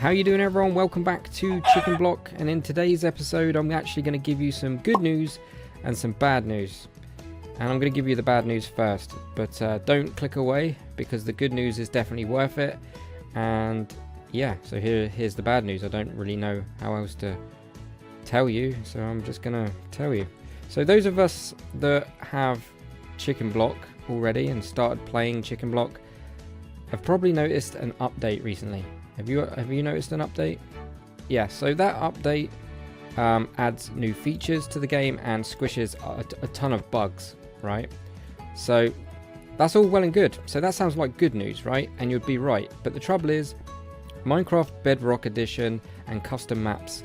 How you doing, everyone? Welcome back to Chicken Block, and in today's episode I'm actually going to give you some good news and some bad news. And I'm going to give you the bad news first, but don't click away because the good news is definitely worth it. And yeah, so here's the bad news. I don't really know how else to tell you, so I'm just going to tell you. So those of us that have Chicken Block already and started playing Chicken Block have probably noticed an update recently. Have you noticed an update? Yeah, so that update adds new features to the game and squishes a ton of bugs, right? So that's all well and good. So that sounds like good news, right? And you'd be right. But the trouble is, Minecraft Bedrock Edition and custom maps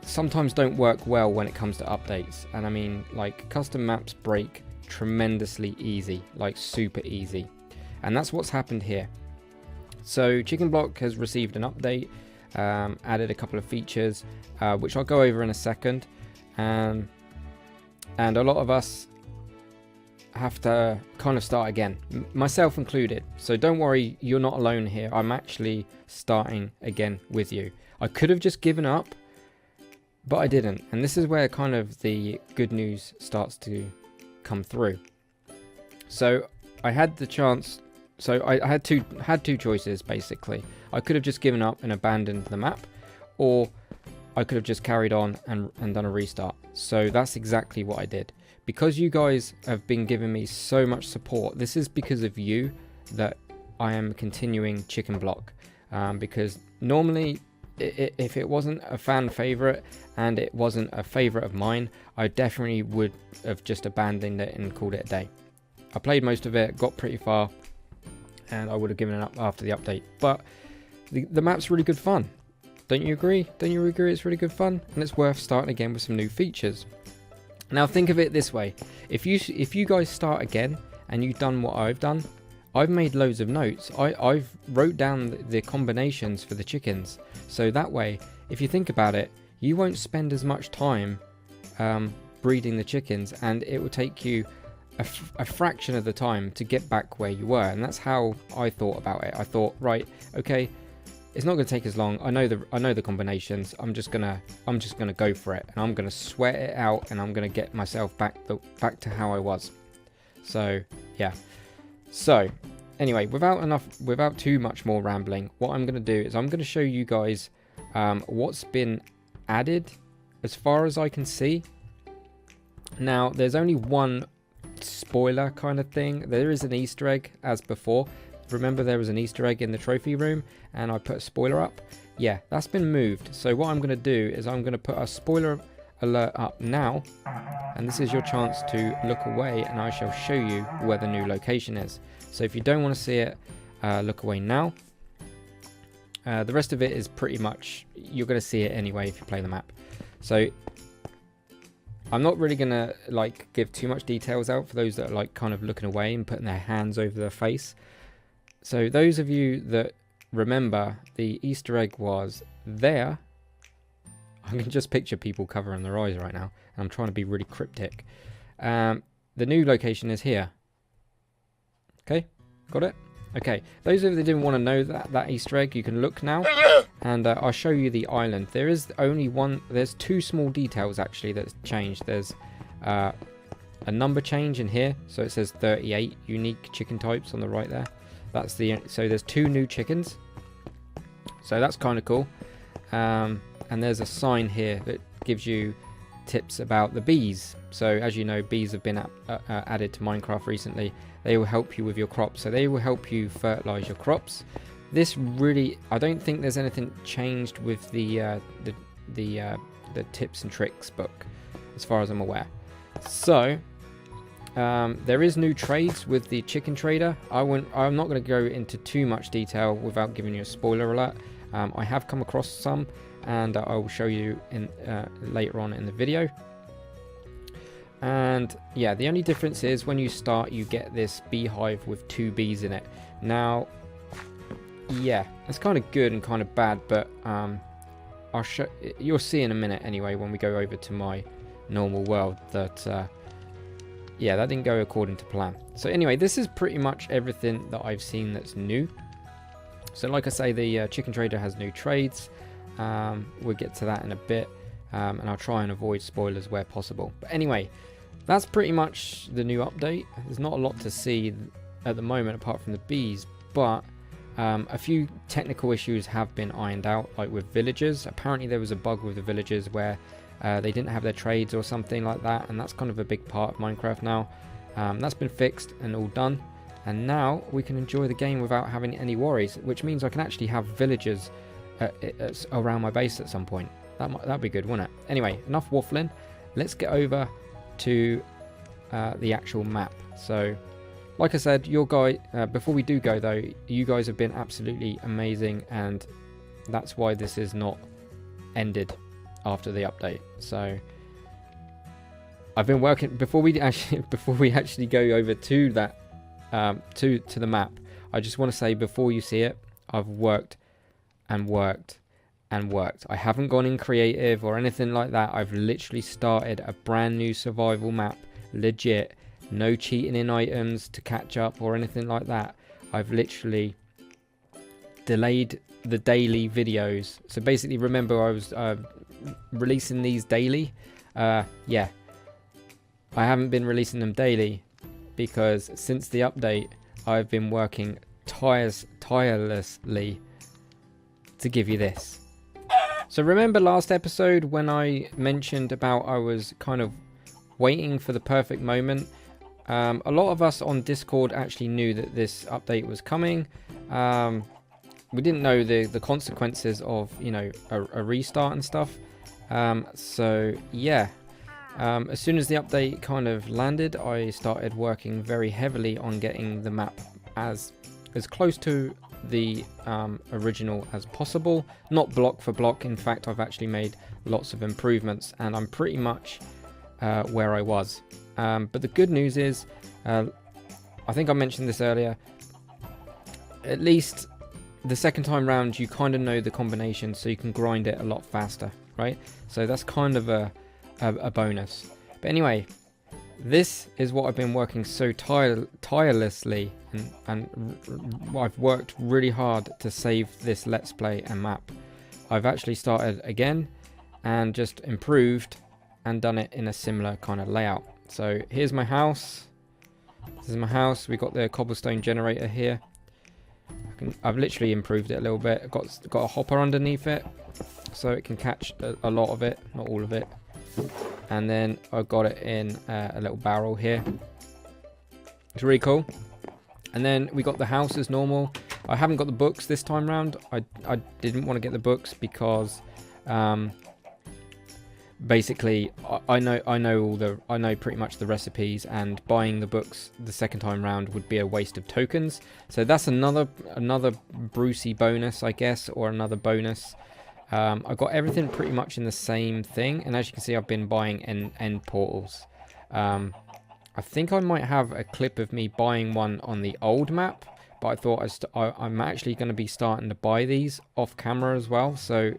sometimes don't work well when it comes to updates. And I mean, like, custom maps break tremendously easy, like super easy. And that's what's happened here. So Chicken Block has received an update, added a couple of features, which I'll go over in a second. And a lot of us have to kind of start again, myself included. So don't worry, you're not alone here. I'm actually starting again with you. I could have just given up, but I didn't. And this is where kind of the good news starts to come through. So I had the chance. So I had two choices, basically. I could have just given up and abandoned the map, or I could have just carried on and done a restart. So that's exactly what I did. Because you guys have been giving me so much support, this is because of you that I am continuing Chicken Block. Because normally, if it wasn't a fan favorite and it wasn't a favorite of mine, I definitely would have just abandoned it and called it a day. I played most of it, got pretty far, and I would have given it up after the update. But the map's really good fun. Don't you agree? Don't you agree it's really good fun? And it's worth starting again with some new features. Now think of it this way. If you guys start again and you've done what I've done, I've made loads of notes. I've wrote down the combinations for the chickens. So that way, if you think about it, you won't spend as much time breeding the chickens, and it will take you a fraction of the time to get back where you were. And that's how I thought about it. I thought, right, okay, it's not going to take as long. I know the combinations. I'm just gonna go for it, and I'm gonna sweat it out, and I'm gonna get myself back to how I was. So yeah. So anyway, without too much more rambling, what I'm gonna do is I'm gonna show you guys what's been added as far as I can see. Now there's only one spoiler kind of thing. There is an Easter egg as before. Remember, there was an Easter egg in the trophy room and I put a spoiler up. Yeah, that's been moved. So what I'm going to do is I'm going to put a spoiler alert up now, and this is your chance to look away and I shall show you where the new location is. So if you don't want to see it, look away now. The rest of it is pretty much, you're going to see it anyway if you play the map. So I'm not really going to like give too much details out for those that are like kind of looking away and putting their hands over their face. So those of you that remember, the Easter egg was there. I can just picture people covering their eyes right now, and I'm trying to be really cryptic. The new location is here. Okay, got it? Okay, those of you that didn't want to know that Easter egg, you can look now, and I'll show you the island. There is only one, there's two small details actually that's changed. There's a number change in here, so it says 38 unique chicken types on the right there. So there's two new chickens, so that's kind of cool. And there's a sign here that gives you tips about the bees. So as you know, bees have been added to Minecraft recently. They will help you with your crops, so they will help you fertilize your crops. This really, I don't think there's anything changed with the tips and tricks book as far as I'm aware. So there is new trades with the chicken trader. I'm not going to go into too much detail without giving you a spoiler alert. I have come across some, and I will show you in later on in the video. And yeah, the only difference is when you start, you get this beehive with 2 bees in it. Now, yeah, it's kind of good and kind of bad, but you'll see in a minute anyway when we go over to my normal world that yeah, that didn't go according to plan. So anyway, this is pretty much everything that I've seen that's new. So like I say, the chicken trader has new trades. We'll get to that in a bit, and I'll try and avoid spoilers where possible. But anyway, that's pretty much the new update. There's not a lot to see at the moment apart from the bees, but a few technical issues have been ironed out, like with villagers. Apparently there was a bug with the villagers where they didn't have their trades or something like that, and that's kind of a big part of Minecraft now. That's been fixed and all done, and now we can enjoy the game without having any worries, which means I can actually have villagers around my base at some point. That'd be good, wouldn't it? Anyway, enough waffling. Let's get over to the actual map. So like I said, your guy, before we do go though, you guys have been absolutely amazing, and that's why this is not ended after the update. So I've been working before we actually go over to that to the map. I just want to say, before you see it, I've worked and worked and worked. I haven't gone in creative or anything like that. I've literally started a brand new survival map, legit. No cheating in items to catch up or anything like that. I've literally delayed the daily videos. So basically, remember I was releasing these daily. Yeah, I haven't been releasing them daily because since the update, I've been working tirelessly to give you this. So remember last episode when I mentioned about I was kind of waiting for the perfect moment? A lot of us on Discord actually knew that this update was coming. We didn't know the consequences of, you know, a restart and stuff. So yeah, as soon as the update kind of landed, I started working very heavily on getting the map as close to the original as possible. Not block for block. In fact, I've actually made lots of improvements, and I'm pretty much where I was. But the good news is, I think I mentioned this earlier, at least the second time round you kind of know the combination, so you can grind it a lot faster, right? So that's kind of a bonus. But anyway, this is what I've been working so tirelessly, and I've worked really hard to save this Let's Play and map. I've actually started again and just improved and done it in a similar kind of layout. So here's my house. This is my house. We got the cobblestone generator here. I've literally improved it a little bit. Got a hopper underneath it, so it can catch a lot of it, not all of it. And then I got it in a little barrel here. It's really cool. And then we got the house as normal. I haven't got the books this time round. I didn't want to get the books because basically I know pretty much the recipes, and buying the books the second time round would be a waste of tokens. So that's another Brucey bonus, I guess, or another bonus. I got everything pretty much in the same thing, and as you can see, I've been buying end portals. I think I might have a clip of me buying one on the old map, but I thought I'm actually going to be starting to buy these off camera as well. So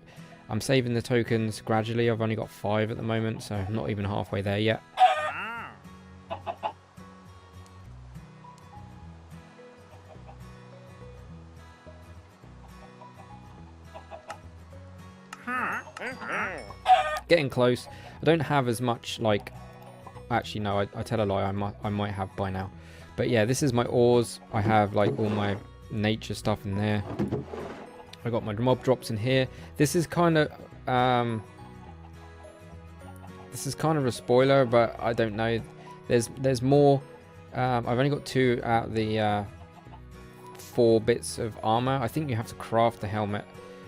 I'm saving the tokens gradually. I've only got 5 at the moment, so I'm not even halfway there yet. Getting close. I don't have as much, like, actually no, I tell a lie, I might have by now. But yeah, this is my ores. I have like all my nature stuff in there. I got my mob drops in here. This is kind of a spoiler, but I don't know. There's more. I've only got 2 out of the 4 bits of armor. I think you have to craft the helmet.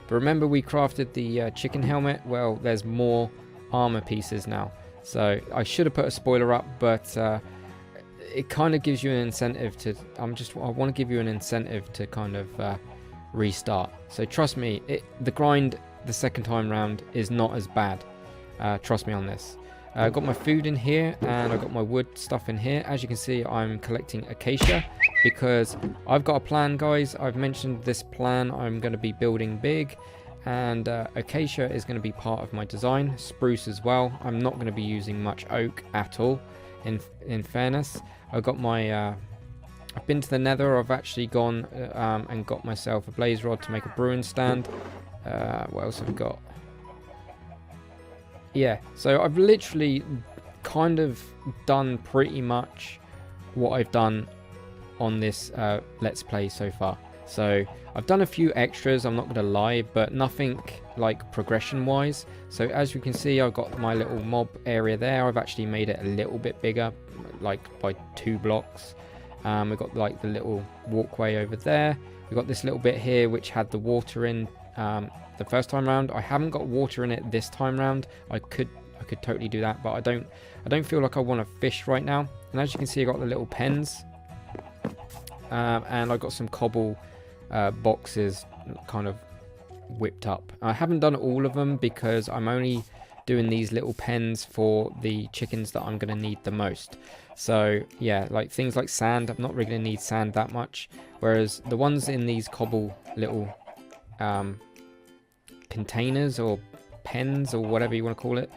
But remember, we crafted the chicken helmet. Well, there's more armor pieces now. So I should have put a spoiler up, but it kind of gives you an incentive to. I want to give you an incentive to kind of restart. So trust me, the grind the second time round is not as bad. Trust me on this. I got my food in here, and I got my wood stuff in here. As you can see, I'm collecting acacia because I've got a plan, guys. I've mentioned this plan. I'm going to be building big, and acacia is going to be part of my design. Spruce as well. I'm not going to be using much oak at all, in fairness. I've got my I've been to the Nether. I've actually gone and got myself a blaze rod to make a brewing stand. What else have we got? Yeah, so I've literally kind of done pretty much what I've done on this Let's Play so far. So I've done a few extras, I'm not going to lie, but nothing like progression wise. So as you can see, I've got my little mob area there. I've actually made it a little bit bigger, like by 2 blocks. We've got like the little walkway over there. We've got this little bit here which had the water in the first time round. I haven't got water in it this time round. I could totally do that, but I don't feel like I want to fish right now. And as you can see, I got the little pens, and I got some cobble boxes kind of whipped up. I haven't done all of them because I'm only doing these little pens for the chickens that I'm going to need the most. So yeah, like things like sand, I'm not really going to need sand that much, whereas the ones in these cobble little containers or pens or whatever you want to call it,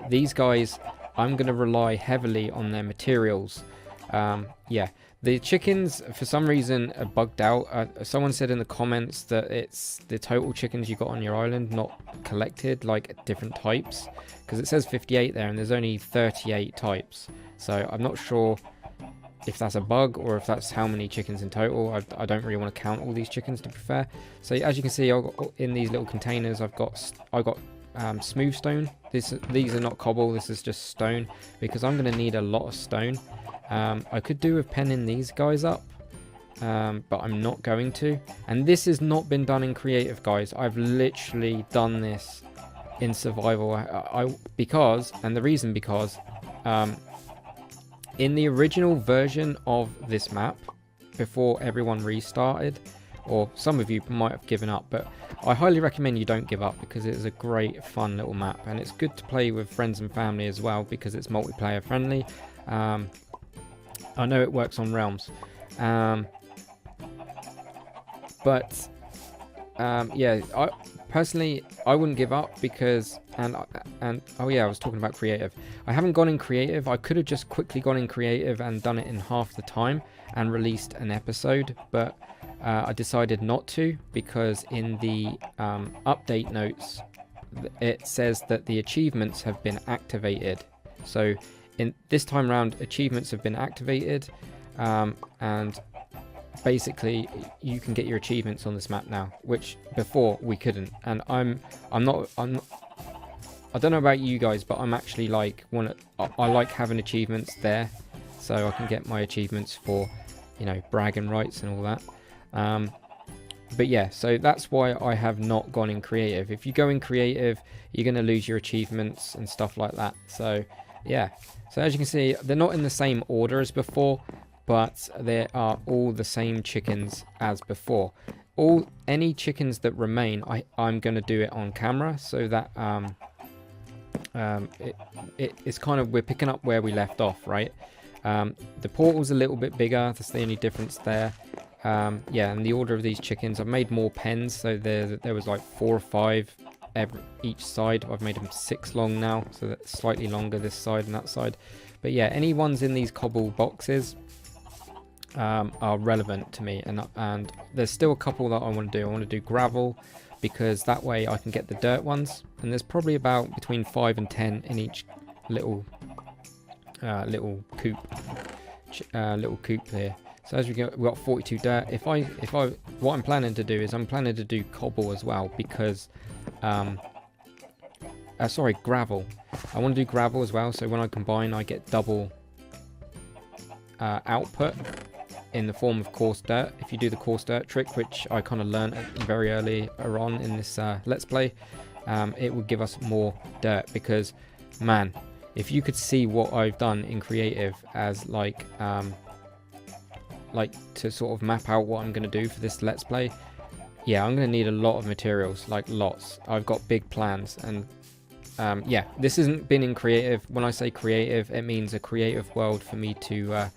these guys, I'm going to rely heavily on their materials. Yeah, the chickens for some reason are bugged out. Someone said in the comments that it's the total chickens you got on your island, not collected, like different types, because it says 58 there and there's only 38 types. So I'm not sure if that's a bug or if that's how many chickens in total. I don't really want to count all these chickens, to be fair. So as you can see, I've got, in these little containers, I got smooth stone. These are not cobble, this is just stone, because I'm going to need a lot of stone. I could do with penning these guys up, but I'm not going to. And this has not been done in creative, guys. I've literally done this in survival. Because in the original version of this map, before everyone restarted, or some of you might have given up, but I highly recommend you don't give up, because it is a great fun little map, and it's good to play with friends and family as well, because it's multiplayer friendly. I know it works on realms, but yeah, I personally wouldn't give up, because and oh yeah, I was talking about creative. I haven't gone in creative. I could have just quickly gone in creative and done it in half the time and released an episode, but I decided not to, because in the update notes it says that the achievements have been activated. So in this time round, achievements have been activated, and basically you can get your achievements on this map now, which before we couldn't. And I don't know about you guys, but I'm actually like I like having achievements there, so I can get my achievements for, you know, bragging rights and all that. But yeah, so that's why I have not gone in creative. If you go in creative, you're going to lose your achievements and stuff like that. So yeah, so as you can see, they're not in the same order as before, but they are all the same chickens as before. Any chickens that remain, I'm going to do it on camera, so that it's kind of, we're picking up where we left off, right? The portal's a little bit bigger, that's the only difference there. Yeah, and the order of these chickens, I've made more pens, so there was like 4 or 5 each side. I've made them 6 long now, so that's slightly longer this side and that side. But yeah, any ones in these cobble boxes are relevant to me, and there's still a couple that I want to do. I want to do gravel, because that way I can get the dirt ones, and there's probably about between 5 and 10 in each little coop here. So as we've got 42 dirt. What I'm planning to do is I'm planning to do cobble as well, because sorry, gravel. I want to do gravel as well, so when I combine I get double output in the form of coarse dirt. If you do the coarse dirt trick, which I kind of learned very early on in this let's play, it will give us more dirt, because man, if you could see what I've done in creative as like to sort of map out what I'm going to do for this let's play, yeah, I'm going to need a lot of materials, like lots. I've got big plans, and yeah, this hasn't been in creative. When I say creative, it means a creative world for me to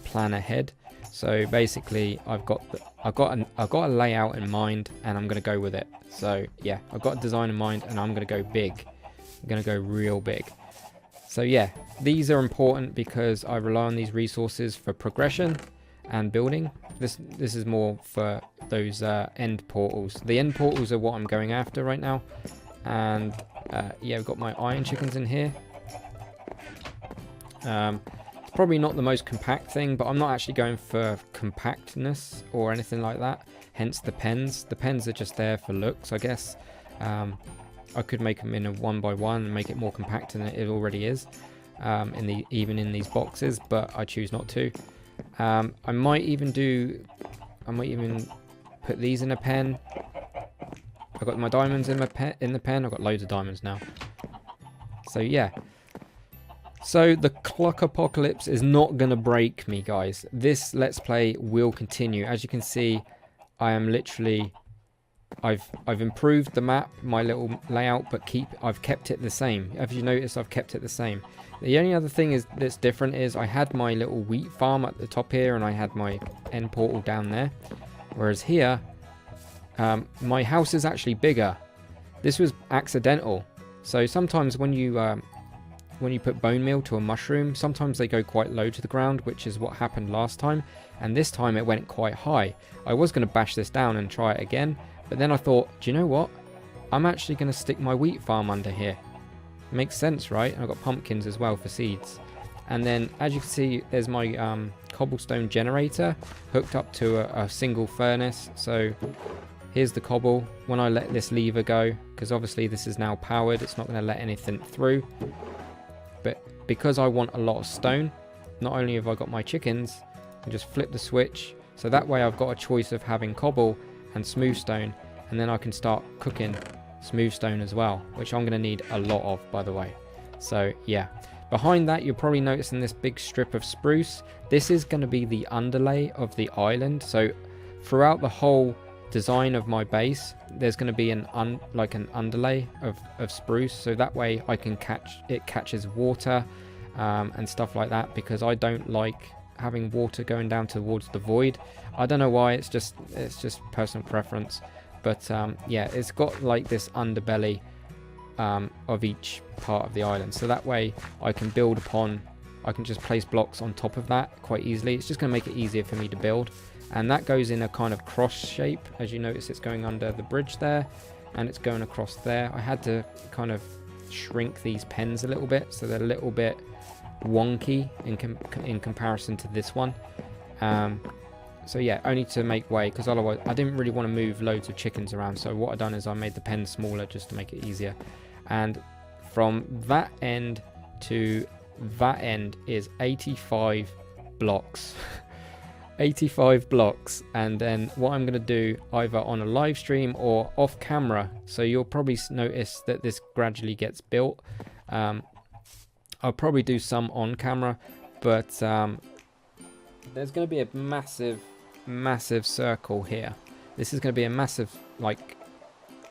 plan ahead. So basically I've got a layout in mind, and I'm going to go with it. So yeah, I've got a design in mind, and I'm going to go big. I'm going to go real big. So yeah, these are important because I rely on these resources for progression, and building. This is more for those end portals. The end portals are what I'm going after right now. And yeah, we've got my iron chickens in here. It's probably not the most compact thing, but I'm not actually going for compactness or anything like that. Hence the pens. The pens are just there for looks, I guess. I could make them in a 1x1 and make it more compact than it already is. Even in these boxes, but I choose not to. I might even put these in a pen. I've got my diamonds in the pen. I've got loads of diamonds now. So yeah. So the Cluck-Apocalypse is not gonna break me, guys. This Let's Play will continue. As you can see, I am literally, I've improved the map, my little layout, but I've kept it the same. As you notice, I've kept it the same. The only other thing that's different is I had my little wheat farm at the top here, and I had my end portal down there. Whereas here, my house is actually bigger. This was accidental. So sometimes when you put bone meal to a mushroom, sometimes they go quite low to the ground, which is what happened last time. And this time it went quite high. I was going to bash this down and try it again, but then I thought, do you know what? I'm actually going to stick my wheat farm under here. Makes sense, right? I've got pumpkins as well for seeds. And then, as you can see, there's my cobblestone generator hooked up to a single furnace. So here's the cobble. When I let this lever go, because obviously this is now powered, it's not going to let anything through. But because I want a lot of stone, not only have I got my chickens, I just flip the switch. So that way I've got a choice of having cobble and smooth stone, and then I can start cooking smooth stone as well, which I'm going to need a lot of, by the way. So yeah, behind that you're probably noticing this big strip of spruce. This is going to be the underlay of the island. So throughout the whole design of my base, there's going to be an underlay of spruce, so that way I can catches water and stuff like that, because I don't like having water going down towards the void. I don't know why, it's just personal preference. But yeah, it's got like this underbelly of each part of the island, so that way I can build upon, I can just place blocks on top of that quite easily. It's just going to make it easier for me to build. And that goes in a kind of cross shape. As you notice, it's going under the bridge there, and it's going across there. I had to kind of shrink these pens a little bit, so they're a little bit wonky in comparison to this one. So yeah, only to make way, because otherwise I didn't really want to move loads of chickens around. So what I've done is I made the pen smaller just to make it easier. And from that end to that end is 85 blocks. 85 blocks. And then what I'm going to do, either on a live stream or off camera, so you'll probably notice that this gradually gets built. I'll probably do some on camera, but there's going to be a massive circle here. This is going to be a massive like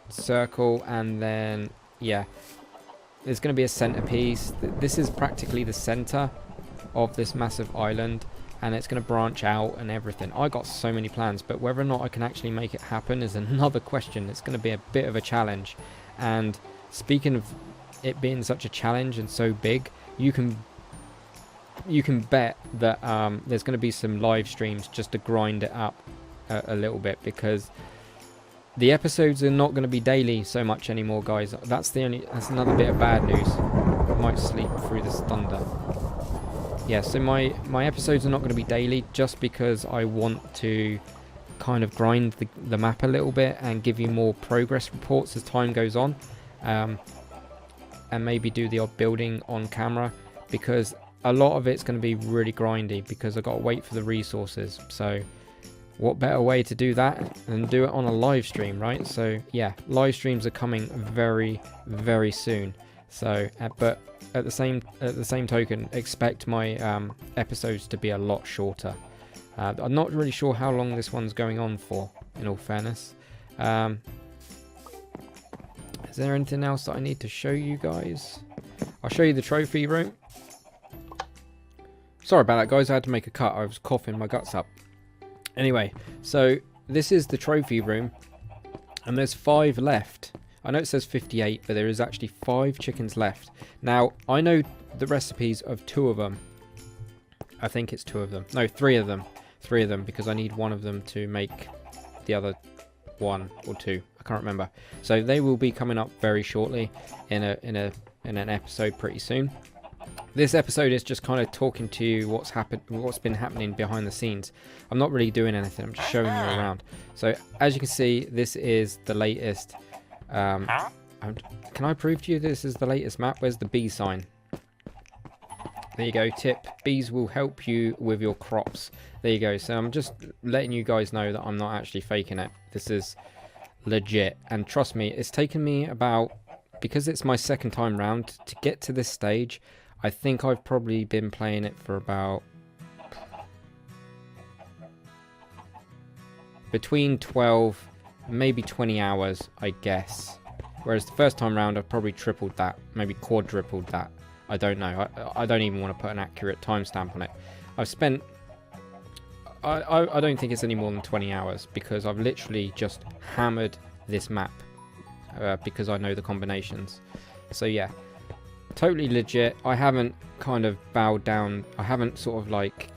circle, and then yeah, there's going to be a centerpiece. This is practically the center of this massive island, and it's going to branch out and everything. I got so many plans, but whether or not I can actually make it happen is another question. It's going to be a bit of a challenge. And speaking of it being such a challenge and so big, you can bet that there's going to be some live streams just to grind it up a little bit, because the episodes are not going to be daily so much anymore, guys. That's another bit of bad news. I might sleep through this thunder. Yeah, so my episodes are not going to be daily, just because I want to kind of grind the map a little bit and give you more progress reports as time goes on, and maybe do the odd building on camera, because a lot of it's going to be really grindy, because I've got to wait for the resources. So what better way to do that than do it on a live stream, right? So yeah, live streams are coming very, very soon. So but at the same token, expect my episodes to be a lot shorter. I'm not really sure how long this one's going on for, in all fairness. Is there anything else that I need to show you guys? I'll show you the trophy room. Sorry about that, guys. I had to make a cut. I was coughing my guts up. Anyway, so this is the trophy room, and there's 5 left. I know it says 58, but there is actually 5 chickens left. Now, I know the recipes of 2 of them. I think it's 2 of them. No, 3 of them. 3 of them because I need one of them to make the other 1 or 2. I can't remember. So they will be coming up very shortly in an episode pretty soon. This episode is just kind of talking to you what's been happening behind the scenes. I'm not really doing anything. I'm just showing you around. So as you can see, this is the latest. Can I prove to you this is the latest map? Where's the bee sign? There you go. Tip: bees will help you with your crops. There you go. So I'm just letting you guys know that I'm not actually faking it. This is legit, and trust me, it's taken me about, because it's my second time round to get to this stage. I think I've probably been playing it for about between 12 maybe 20 hours, I guess. Whereas the first time round I've probably tripled that, maybe quadrupled that. I don't know. I don't even want to put an accurate timestamp on it. I've spent I don't think it's any more than 20 hours because I've literally just hammered this map because I know the combinations. So yeah, totally legit. I haven't kind of bowed down. I haven't sort of like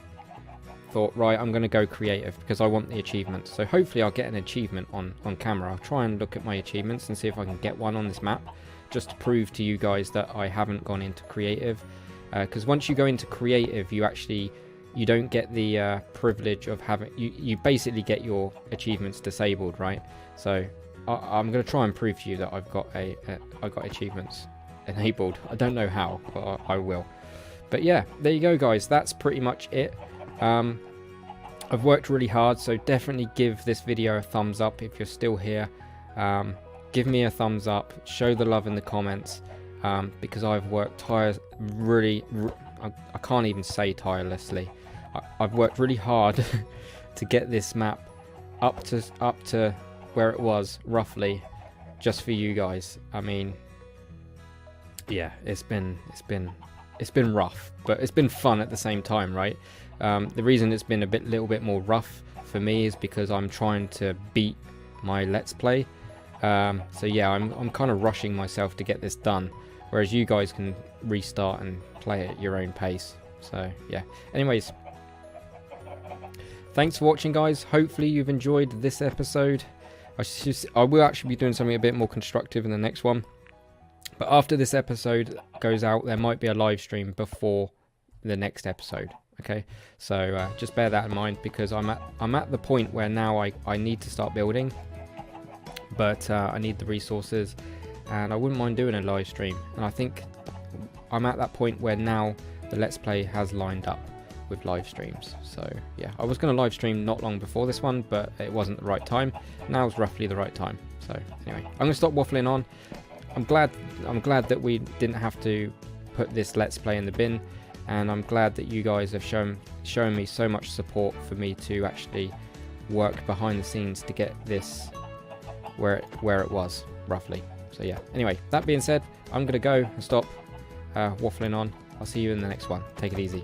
thought, right, I'm going to go creative because I want the achievements. So hopefully I'll get an achievement on camera. I'll try and look at my achievements and see if I can get one on this map, just to prove to you guys that I haven't gone into creative. Because once you go into creative, you don't get the privilege of having, you basically get your achievements disabled, right? So I'm going to try and prove to you that I've got achievements enabled. I don't know how, but I will. But yeah, there you go, guys. That's pretty much it. I've worked really hard, so definitely give this video a thumbs up if you're still here. Give me a thumbs up, show the love in the comments, because I've worked I can't even say tirelessly. I've worked really hard to get this map up to where it was roughly, just for you guys. I mean, yeah, it's been rough, but it's been fun at the same time, right? The reason it's been a little bit more rough for me is because I'm trying to beat my Let's Play. So yeah, I'm kind of rushing myself to get this done, whereas you guys can restart and play at your own pace. So yeah, anyways, thanks for watching, guys. Hopefully you've enjoyed this episode. I will actually be doing something a bit more constructive in the next one, but after this episode goes out, there might be a live stream before the next episode. Okay, so just bear that in mind, because I'm at the point where now I need to start building, but I need the resources, and I wouldn't mind doing a live stream. And I think I'm at that point where now the Let's Play has lined up with live streams. So yeah, I was going to live stream not long before this one, but it wasn't the right time. Now's roughly the right time. So anyway, I'm going to stop waffling on. I'm glad that we didn't have to put this Let's Play in the bin. And I'm glad that you guys have shown me so much support for me to actually work behind the scenes to get this where it was roughly. So yeah, anyway, that being said, I'm gonna go and stop waffling on. I'll see you in the next one. Take it easy.